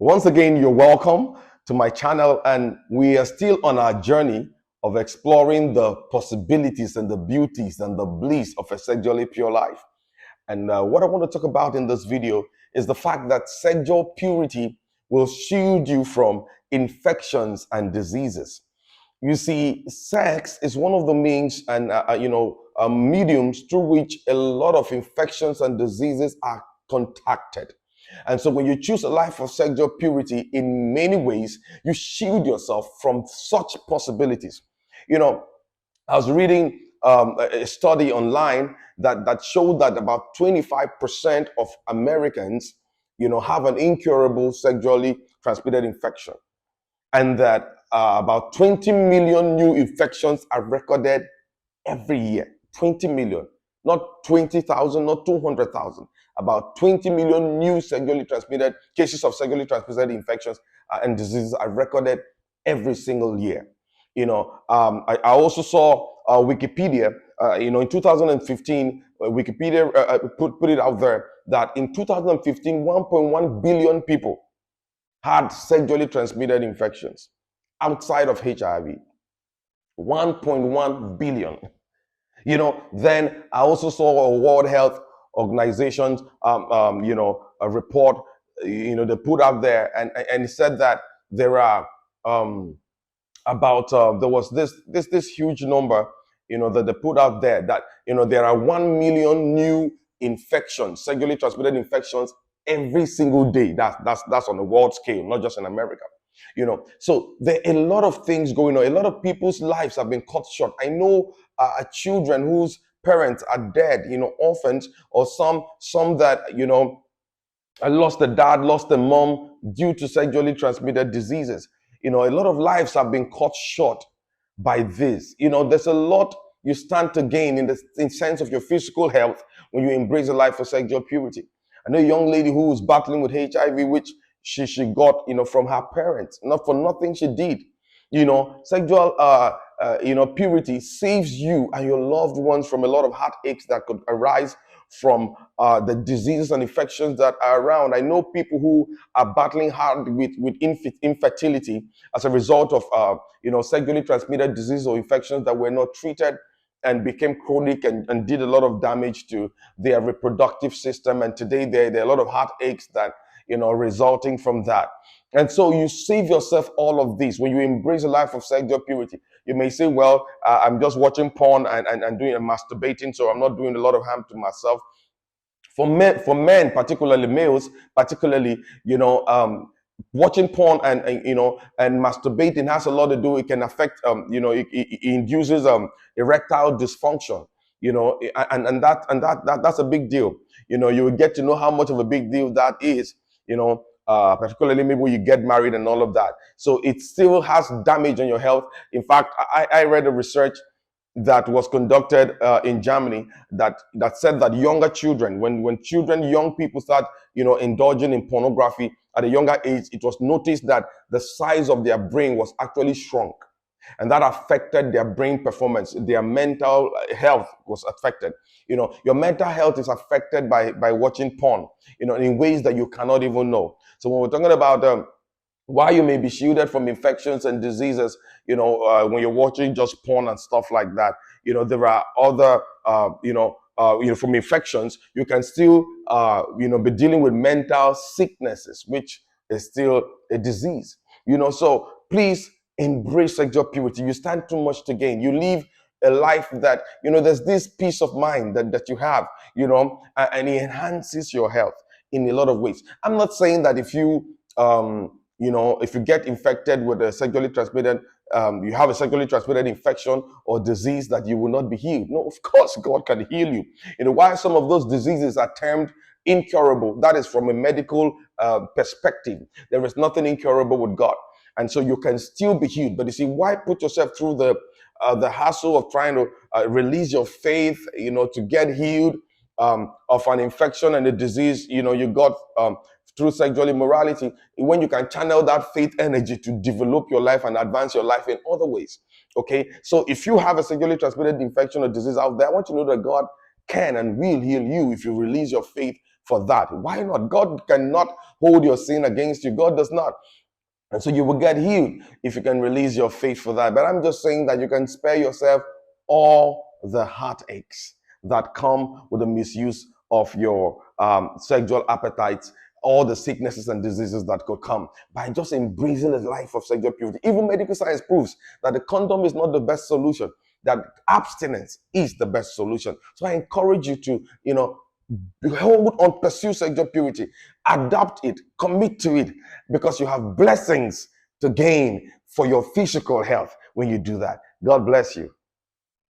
Once again, you're welcome to my channel, and we are still on our journey of exploring the possibilities and the beauties and the bliss of a sexually pure life. And what I want to talk about in this video is the fact that sexual purity will shield you from infections and diseases. You see, sex is one of the means and mediums through which a lot of infections and diseases are contacted. And so when you choose a life of sexual purity, in many ways, you shield yourself from such possibilities. You know, I was reading a study online that showed that about 25% of Americans, have an incurable sexually transmitted infection, and that about 20 million new infections are recorded every year. 20 million, not 20,000, not 200,000. About 20 million new sexually transmitted cases of sexually transmitted infections and diseases are recorded every single year. I also saw Wikipedia. In 2015, Wikipedia put it out there that in 2015, 1.1 billion people had sexually transmitted infections outside of HIV. 1.1 billion. Then I also saw a World Health Organization, a report, they put out there, and it said that there are there was this huge number, that they put out there, that there are 1 million new infections, sexually transmitted infections every single day. That's on a world scale, not just in America. So there are a lot of things going on. A lot of people's lives have been cut short. I know children whose parents are dead, orphans, or some that lost a dad, lost a mom due to sexually transmitted diseases. A lot of lives have been cut short by this. There's a lot you stand to gain in sense of your physical health when you embrace a life of sexual purity. I know a young lady who was battling with HIV, which she got, from her parents, not for nothing she did. Sexual, purity saves you and your loved ones from a lot of heartaches that could arise from the diseases and infections that are around. I know people who are battling hard with infertility as a result of, sexually transmitted diseases or infections that were not treated and became chronic and did a lot of damage to their reproductive system. And today there are a lot of heartaches that, resulting from that. And so you save yourself all of this when you embrace a life of sexual purity. You may say, well, I'm just watching porn and doing and masturbating, so I'm not doing a lot of harm to myself. For men, particularly males, particularly, watching porn and masturbating has a lot to do. It can affect, it induces erectile dysfunction, that's a big deal. You will get to know how much of a big deal that is, particularly maybe when you get married and all of that. So it still has damage on your health. In fact, I read a research that was conducted in Germany that said that younger children, when young people start, indulging in pornography at a younger age, it was noticed that the size of their brain was actually shrunk. And that affected their brain performance. Their mental health was affected. Your mental health is affected by watching porn, in ways that you cannot even know. So when we're talking about why you may be shielded from infections and diseases, when you're watching just porn and stuff like that, there are other, from infections, you can still, be dealing with mental sicknesses, which is still a disease. So please embrace sexual purity. You stand too much to gain. You live a life that, there's this peace of mind that you have, and it enhances your health in a lot of ways. I'm not saying that if you, if you get infected with a sexually transmitted, you have a sexually transmitted infection or disease, that you will not be healed. No, of course, God can heal you. Why some of those diseases are termed incurable, that is from a medical perspective. There is nothing incurable with God. And so you can still be healed. But you see, why put yourself through the hassle of trying to release your faith, to get healed of an infection and a disease, you got through sexual immorality, when you can channel that faith energy to develop your life and advance your life in other ways. Okay, so if you have a sexually transmitted infection or disease out there, I want you to know that God can and will heal you if you release your faith for that. Why not? God cannot hold your sin against you. God does not. And so you will get healed if you can release your faith for that. But I'm just saying that you can spare yourself all the heartaches that come with the misuse of your sexual appetites, all the sicknesses and diseases that could come by just embracing a life of sexual purity. Even medical science proves that the condom is not the best solution, that abstinence is the best solution. So I encourage you to, hold on, pursue sexual purity, adapt it, commit to it, because you have blessings to gain for your physical health when you do that. God bless you.